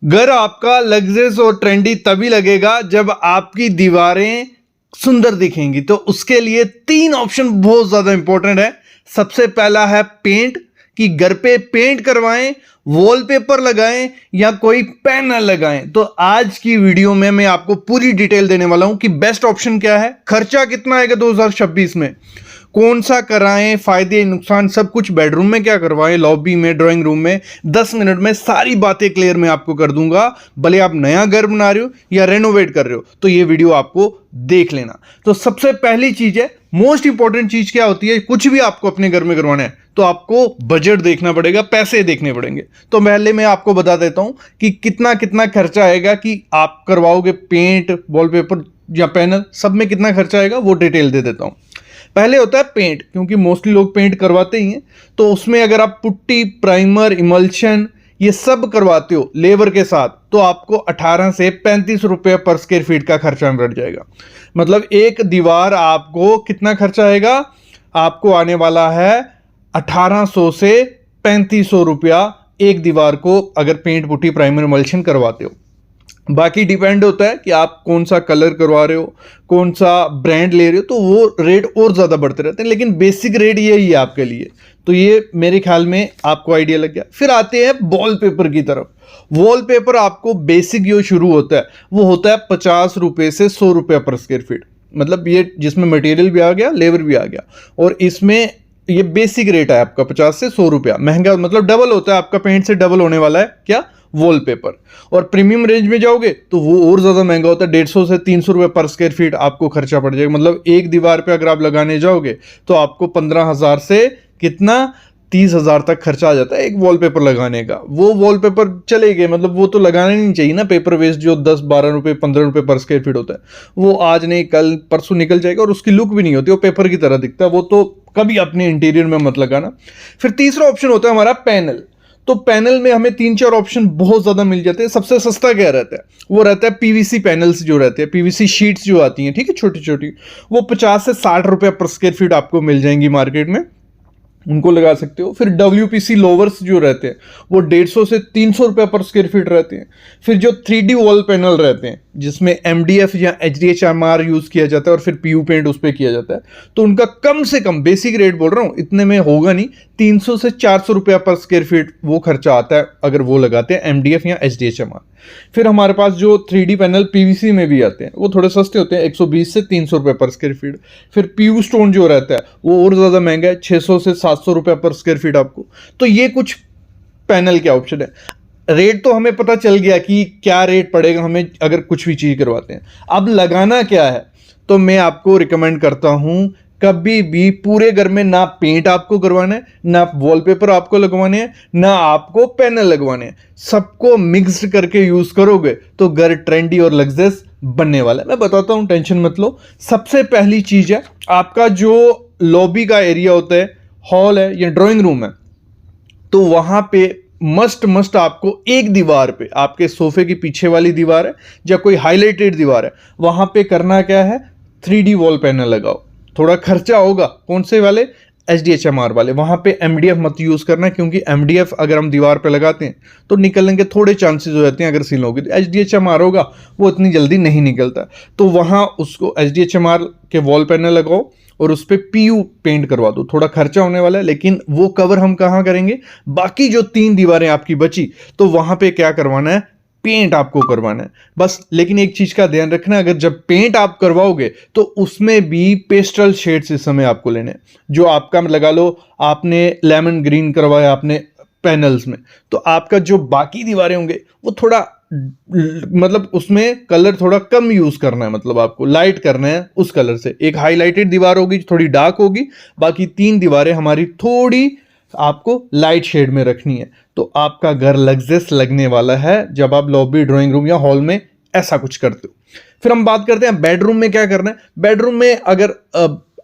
घर आपका लग्जरियस और ट्रेंडी तभी लगेगा जब आपकी दीवारें सुंदर दिखेंगी। तो उसके लिए 3 ऑप्शन बहुत ज्यादा इंपॉर्टेंट है। सबसे पहला है पेंट, कि घर पे पेंट करवाएं, वॉलपेपर लगाएं या कोई पैनल लगाएं। तो आज की वीडियो में मैं आपको पूरी डिटेल देने वाला हूं कि बेस्ट ऑप्शन क्या है, खर्चा कितना आएगा 2026 में, कौन सा कराएं, फायदे नुकसान सब कुछ, बेडरूम में क्या करवाएं, लॉबी में, ड्राइंग रूम में, 10 मिनट में सारी बातें क्लियर मैं आपको कर दूंगा। भले आप नया घर बना रहे हो या रेनोवेट कर रहे हो, तो ये वीडियो आपको देख लेना। तो सबसे पहली चीज है, मोस्ट इंपॉर्टेंट चीज क्या होती है, कुछ भी आपको अपने घर में करवाना है तो आपको बजट देखना पड़ेगा, पैसे देखने पड़ेंगे। तो पहले मैं आपको बता देता हूं कि कितना कितना खर्चा आएगा, कि आप करवाओगे पेंट, वॉलपेपर या पैनल, सब में कितना खर्चा आएगा वो डिटेल दे देता हूं। पहले होता है पेंट, क्योंकि मोस्टली लोग पेंट करवाते ही हैं। तो उसमें अगर आप पुट्टी, प्राइमर, इमल्शन ये सब करवाते हो लेबर के साथ, तो आपको 18 से 35 रुपये पर स्क्वायर फीट का खर्चा बढ़ जाएगा। मतलब एक दीवार आपको कितना खर्चा आएगा, आपको आने वाला है 1800 से 3500 रुपया एक दीवार को, अगर पेंट, पुट्टी, प्राइमर, इमल्शन करवाते हो। बाकी डिपेंड होता है कि आप कौन सा कलर करवा रहे हो, कौन सा ब्रांड ले रहे हो, तो वो रेट और ज़्यादा बढ़ते रहते हैं, लेकिन बेसिक रेट यही है आपके लिए। तो ये मेरे ख्याल में आपको आइडिया लग गया। फिर आते हैं वॉलपेपर की तरफ। वॉलपेपर आपको बेसिक जो शुरू होता है वो होता है 50 रुपये से 100 रुपये पर स्क्वायर फीट। मतलब ये जिसमें मटेरियल भी आ गया, लेबर भी आ गया, और इसमें ये बेसिक रेट है आपका 50 से 100 रुपया। महंगा मतलब डबल होता है आपका, पेंट से डबल होने वाला है क्या, वॉलपेपर। और प्रीमियम रेंज में जाओगे तो वो और ज्यादा महंगा होता है, 150 से 300 रुपये पर स्क्वायर फीट आपको खर्चा पड़ जाएगा। मतलब एक दीवार पे अगर आप लगाने जाओगे तो आपको 15,000 से कितना 30,000 तक खर्चा आ जाता है एक वॉलपेपर लगाने का। वो वॉलपेपर चले गए, मतलब वो तो लगाना ही नहीं चाहिए ना, पेपर वेस्ट जो 10-12 रुपये 15 रुपये पर स्क्वायर फीट होता है, वो आज नहीं कल परसों निकल जाएगा, और उसकी लुक भी नहीं होती, वो पेपर की तरह दिखता है। वो तो कभी अपने इंटीरियर में मत लगाना। फिर तीसरा ऑप्शन होता है हमारा पैनल। तो पैनल में हमें 3-4 ऑप्शन बहुत ज्यादा मिल जाते हैं। सबसे सस्ता क्या रहता है, वो रहता है पीवीसी पैनल्स जो रहते हैं, पीवीसी शीट्स जो आती हैं, ठीक है, छोटी छोटी, वो 50 से 60 रुपये पर स्क्वायर फीट आपको मिल जाएंगी मार्केट में, उनको लगा सकते हो। फिर डब्ल्यूपीसी लोवर्स जो रहते हैं वो 150 से 300 रुपये पर स्क्वायर फीट रहते हैं। फिर जो 3D वॉल पैनल रहते हैं जिसमें MDF या HDHMR यूज किया जाता है और फिर PU पेंट उस पर किया जाता है, तो उनका कम से कम, बेसिक रेट बोल रहा हूँ, इतने में होगा नहीं, 300 से 400 रुपया पर स्क्वायर फीट वो खर्चा आता है अगर वो लगाते हैं MDF या HDHMR। फिर हमारे पास जो 3D पैनल PVC में भी आते हैं वो थोड़े सस्ते होते हैं, 120 से 300 रुपये पर स्क्वायर फीट। फिर PU स्टोन जो रहता है वो और ज़्यादा महंगा है, 600 से 700 रुपये पर स्क्वायर फीट आपको। तो ये कुछ पैनल के ऑप्शन है। रेट तो हमें पता चल गया कि क्या रेट पड़ेगा हमें अगर कुछ भी चीज़ करवाते हैं। अब लगाना क्या है, तो मैं आपको रिकमेंड करता हूँ, कभी भी पूरे घर में ना पेंट आपको करवाना है, ना वॉलपेपर आपको लगवाने हैं, ना आपको पैनल लगवाने हैं। सबको मिक्स करके यूज करोगे तो घर ट्रेंडी और लग्जरियस बनने वाला है। मैं बताता हूं, टेंशन मत लो। सबसे पहली चीज है, आपका जो लॉबी का एरिया होता है, हॉल है या ड्राइंग रूम है, तो वहां पे मस्ट आपको एक दीवार पे, आपके सोफे की पीछे वाली दीवार है या कोई हाईलाइटेड दीवार है, वहां पे करना क्या है, 3D वॉल पैनल लगाओ। थोड़ा खर्चा होगा, कौन से वाले, HDHMR वाले। वहां पे MDF मत यूज करना, क्योंकि MDF अगर हम दीवार पे लगाते हैं तो निकलने के थोड़े चांसेस हो जाते हैं अगर सील होगी। तो HDHMR होगा, वो इतनी जल्दी नहीं निकलता। तो वहां उसको HDHMR के वॉल पैनल लगाओ और उस पर PU पेंट करवा दो। थोड़ा खर्चा होने वाला है, लेकिन वो कवर हम कहाँ करेंगे, बाकी जो 3 दीवारें आपकी बची, तो वहां पे क्या करवाना है, पेंट आपको करवाना है बस। लेकिन एक चीज का ध्यान रखना, अगर जब पेंट आप करवाओगे तो उसमें भी पेस्टल शेड्स इस समय आपको लेने हैं। जो आपका लगा लो आपने लेमन ग्रीन करवाया आपने पैनल्स में, तो आपका जो बाकी दीवारें होंगे वो थोड़ा, मतलब उसमें कलर थोड़ा कम यूज करना है, मतलब आपको लाइट करना है उस कलर से। एक हाईलाइटेड दीवार होगी, थोड़ी डार्क होगी, बाकी 3 दीवारें हमारी थोड़ी आपको लाइट शेड में रखनी है। तो आपका घर लग्जरियस लगने वाला है जब आप लॉबी, ड्राइंग रूम या हॉल में ऐसा कुछ करते हो। फिर हम बात करते हैं बेडरूम में क्या करना है। बेडरूम में अगर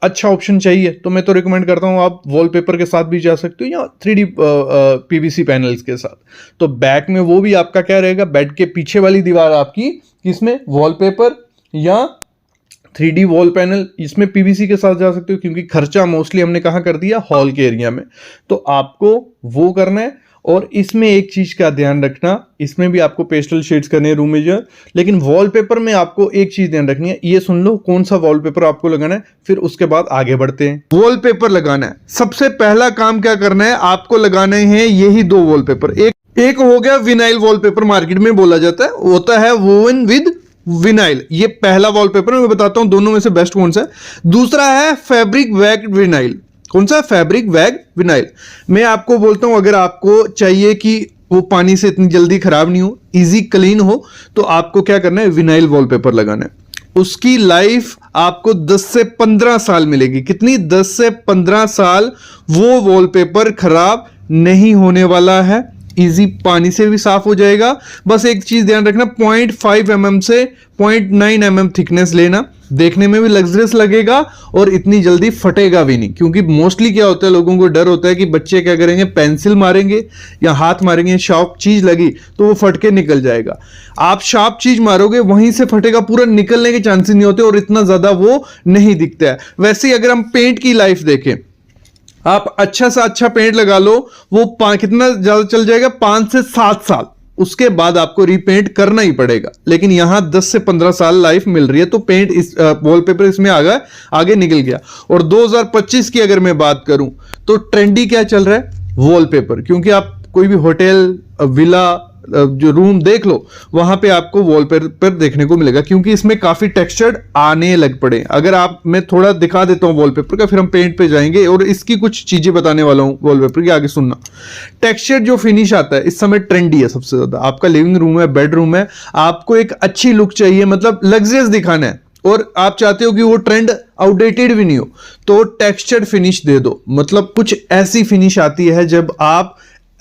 अच्छा ऑप्शन चाहिए तो मैं तो रिकमेंड करता हूं आप वॉलपेपर के साथ भी जा सकते हो या 3D PVC पैनल्स के साथ। तो बैक में वो भी आपका क्या रहेगा, बेड के पीछे वाली दीवार आपकी किसमें, वॉलपेपर या 3D वॉल पैनल, इसमें PVC के साथ जा सकते हो, क्योंकि खर्चा मोस्टली हमने कहाँ कर दिया, हॉल के एरिया में। तो आपको वो करना है। और इसमें एक चीज का ध्यान रखना, इसमें भी आपको पेस्टल शेड्स करने हैं रूम में जो है, लेकिन वॉलपेपर में आपको एक चीज ध्यान रखनी है, ये सुन लो कौन सा वॉलपेपर आपको लगाना है, फिर उसके बाद आगे बढ़ते हैं। वॉलपेपर लगाना है, सबसे पहला काम क्या करना है, आपको लगाने हैं यही दो वॉलपेपर। एक हो गया विनाइल वॉलपेपर, मार्केट में बोला जाता है, होता है वोवन विद विनाइल, ये पहला वॉलपेपर मैं बताता हूं दोनों में से बेस्ट कौन सा है। दूसरा है फैब्रिक वैग्ड विनाइल। कौन सा? Fabric waged vinyl. मैं आपको बोलता हूं अगर आपको चाहिए कि वो पानी से इतनी जल्दी खराब नहीं हो, इजी क्लीन हो, तो आपको क्या करना है, विनाइल वॉलपेपर लगाना है। उसकी लाइफ आपको 10 से 15 साल मिलेगी। कितनी? 10 से 15 साल वो वॉलपेपर खराब नहीं होने वाला है, इजी पानी से भी साफ हो जाएगा। बस एक चीज ध्यान रखना, 0.5 mm से 0.9 mm थिकनेस लेना, देखने में भी लग्जरियस लगेगा और इतनी जल्दी फटेगा भी नहीं। क्योंकि मोस्टली क्या होता है, लोगों को डर होता है कि बच्चे क्या करेंगे, पेंसिल मारेंगे या हाथ मारेंगे, शार्प चीज लगी तो वो फट के निकल जाएगा। आप शार्प चीज मारोगे वहीं से फटेगा, पूरा निकलने के चांसेस नहीं होते और इतना ज्यादा वो नहीं दिखता है। वैसे ही अगर हम पेंट की लाइफ देखें, आप अच्छा सा अच्छा पेंट लगा लो, वो कितना ज्यादा चल जाएगा, 5 से 7 साल, उसके बाद आपको रीपेंट करना ही पड़ेगा। लेकिन यहां 10 से 15 साल लाइफ मिल रही है, तो पेंट इस वॉलपेपर इसमें आगे निकल गया। और 2025 की अगर मैं बात करूं तो ट्रेंडी क्या चल रहा है, वॉलपेपर। क्योंकि आप कोई भी होटल, विला, जो रूम देख लो, वहां पे आपको वॉलपेपर देखने को मिलेगा, क्योंकि इसमें काफी टेक्सचर्ड आने लग पड़े। अगर आप, मैं थोड़ा दिखा देता हूं वॉलपेपर का, फिर हम पेंट पे जाएंगे और इसकी कुछ चीजें बताने वाला हूं वॉलपेपर की, आगे सुनना। टेक्सचर जो फिनिश आता है इस समय ट्रेंडी है सबसे ज्यादा। आपका लिविंग रूम है, बेडरूम है, आपको एक अच्छी लुक चाहिए, मतलब लग्जरियस दिखाना है, और आप चाहते हो कि वो ट्रेंड आउटडेटेड भी नहीं हो, तो टेक्सचर्ड फिनिश दे दो। मतलब कुछ ऐसी फिनिश आती है जब आप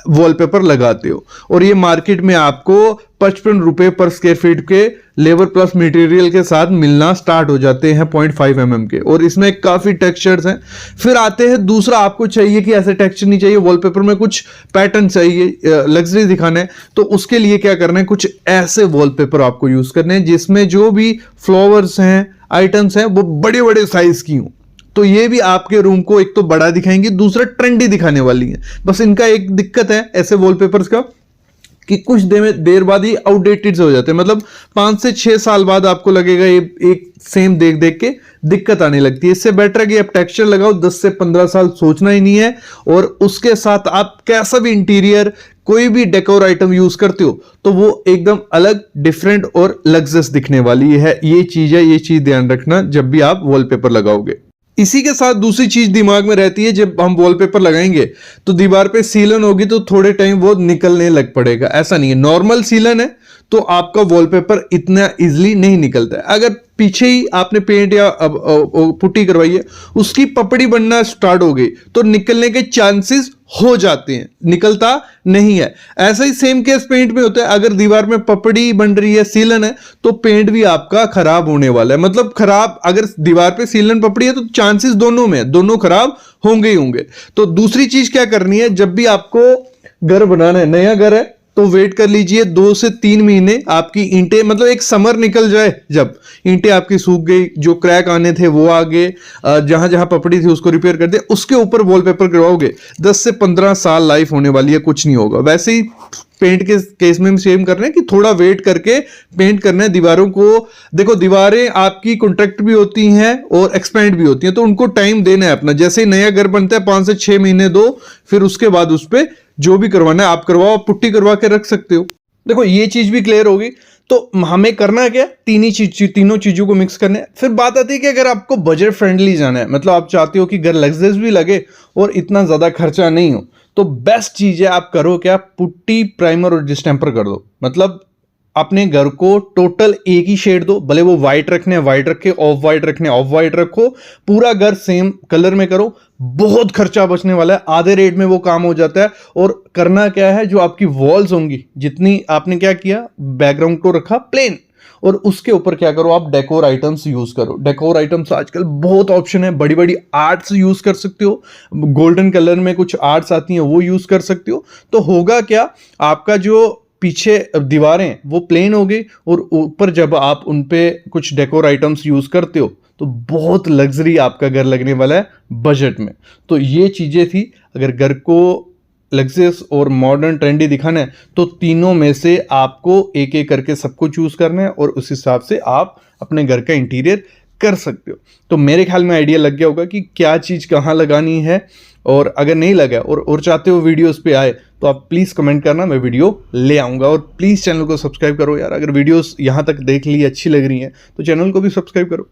वॉलपेपर लगाते हो, और ये मार्केट में आपको 55 रुपए पर स्क्वायर फीट के लेबर प्लस मटेरियल के साथ मिलना स्टार्ट हो जाते हैं 0.5 mm के, और इसमें काफी टेक्सचर्स हैं। फिर आते हैं दूसरा, आपको चाहिए कि ऐसे टेक्सचर नहीं चाहिए वॉलपेपर में, कुछ पैटर्न चाहिए, लग्जरी दिखाना है, तो उसके लिए क्या करना है, कुछ ऐसे वॉलपेपर आपको यूज करने हैं जिसमें जो भी फ्लावर्स हैं, आइटम्स हैं, वो बड़े बड़े साइज की हों। तो ये भी आपके रूम को एक तो बड़ा दिखाएंगे, दूसरा ट्रेंडी दिखाने वाली है। बस इनका एक दिक्कत है ऐसे वॉलपेपर्स का कि कुछ देर बाद ही आउटडेटेड से हो जाते हैं। मतलब 5 से 6 साल बाद आपको लगेगा ये एक सेम देख देख के दिक्कत आने लगती है। इससे बेटर है कि आप टेक्सचर लगाओ, 10 से 15 साल सोचना ही नहीं है, और उसके साथ आप कैसा भी इंटीरियर, कोई भी डेकोर आइटम यूज करते हो तो वो एकदम अलग, डिफरेंट और लग्जरियस दिखने वाली है। ये चीज है, ये चीज ध्यान रखना जब भी आप वॉलपेपर लगाओगे। इसी के साथ दूसरी चीज दिमाग में रहती है, जब हम वॉलपेपर लगाएंगे तो दीवार पे सीलन होगी तो थोड़े टाइम वो निकलने लग पड़ेगा। ऐसा नहीं है, नॉर्मल सीलन है तो आपका वॉलपेपर इतना इजीली नहीं निकलता है। अगर पीछे ही आपने पेंट या पुट्टी करवाई है, उसकी पपड़ी बनना स्टार्ट हो गई तो निकलने के चांसेस हो जाते हैं, निकलता नहीं है। ऐसा ही सेम केस पेंट में होता है, अगर दीवार में पपड़ी बन रही है, सीलन है, तो पेंट भी आपका खराब होने वाला है। मतलब खराब, अगर दीवार पे सीलन पपड़ी है तो चांसेस दोनों में, दोनों खराब होंगे ही होंगे। तो दूसरी चीज क्या करनी है, जब भी आपको घर बनाना है, नया घर है, तो वेट कर लीजिए 2 से 3 महीने, आपकी ईंटें, मतलब एक समर निकल जाए, जब ईंटें आपकी सूख गई, जो क्रैक आने थे वो आ गए, जहां जहां पपड़ी थी उसको रिपेयर कर दे, उसके ऊपर वॉलपेपर करवाओगे, 10 से 15 साल लाइफ होने वाली है, कुछ नहीं होगा। वैसे ही पेंट के केस में सेम कर रहे हैं कि थोड़ा वेट करके पेंट करना है दीवारों को। देखो, दीवारें आपकी कॉन्ट्रैक्ट भी होती हैं और एक्सपेंड भी होती हैं, तो उनको टाइम देना है अपना। जैसे नया घर बनता है 5 से 6 महीने दो, फिर उसके बाद उस पर जो भी करवाना है आप करवाओ, आप पुट्टी करवा के रख सकते हो। देखो, ये चीज भी क्लियर होगी। तो हमें करना है क्या, तीनों चीजों को मिक्स करना है। फिर बात आती है कि अगर आपको बजट फ्रेंडली जाना है, मतलब आप चाहते हो कि घर लग्जरियस भी लगे और इतना ज्यादा खर्चा नहीं हो, तो बेस्ट चीज है आप करो क्या, पुट्टी, प्राइमर और डिस्टेंपर कर दो। मतलब अपने घर को टोटल एक ही शेड दो, भले वो व्हाइट रखने व्हाइट रखे, ऑफ व्हाइट रखने ऑफ व्हाइट रखो, पूरा घर सेम कलर में करो। बहुत खर्चा बचने वाला है, आधे रेट में वो काम हो जाता है। और करना क्या है, जो आपकी वॉल्स होंगी, जितनी आपने क्या किया, बैकग्राउंड को रखा प्लेन, और उसके ऊपर क्या करो, आप डेकोर आइटम्स यूज करो। डेकोर आइटम्स आजकल बहुत ऑप्शन है, बड़ी बड़ी आर्ट्स यूज कर सकते हो, गोल्डन कलर में कुछ आर्ट्स आती हैं वो यूज कर सकते हो। तो होगा क्या, आपका जो पीछे दीवारें वो प्लेन हो गई, और ऊपर जब आप उन पे कुछ डेकोर आइटम्स यूज करते हो तो बहुत लग्जरी आपका घर लगने वाला है बजट में। तो ये चीजें थी, अगर घर को लग्जरियस और मॉडर्न ट्रेंडी दिखाना है तो तीनों में से आपको एक एक करके सबको चूज करना है और उस हिसाब से आप अपने घर का इंटीरियर कर सकते हो। तो मेरे ख्याल में आइडिया लग गया होगा कि क्या चीज़ कहाँ लगानी है, और अगर नहीं लगा और चाहते हो वीडियोस पे आए तो आप प्लीज़ कमेंट करना, मैं वीडियो ले आऊँगा। और प्लीज़ चैनल को सब्सक्राइब करो यार, अगर वीडियोस यहाँ तक देख ली अच्छी लग रही हैं तो चैनल को भी सब्सक्राइब करो।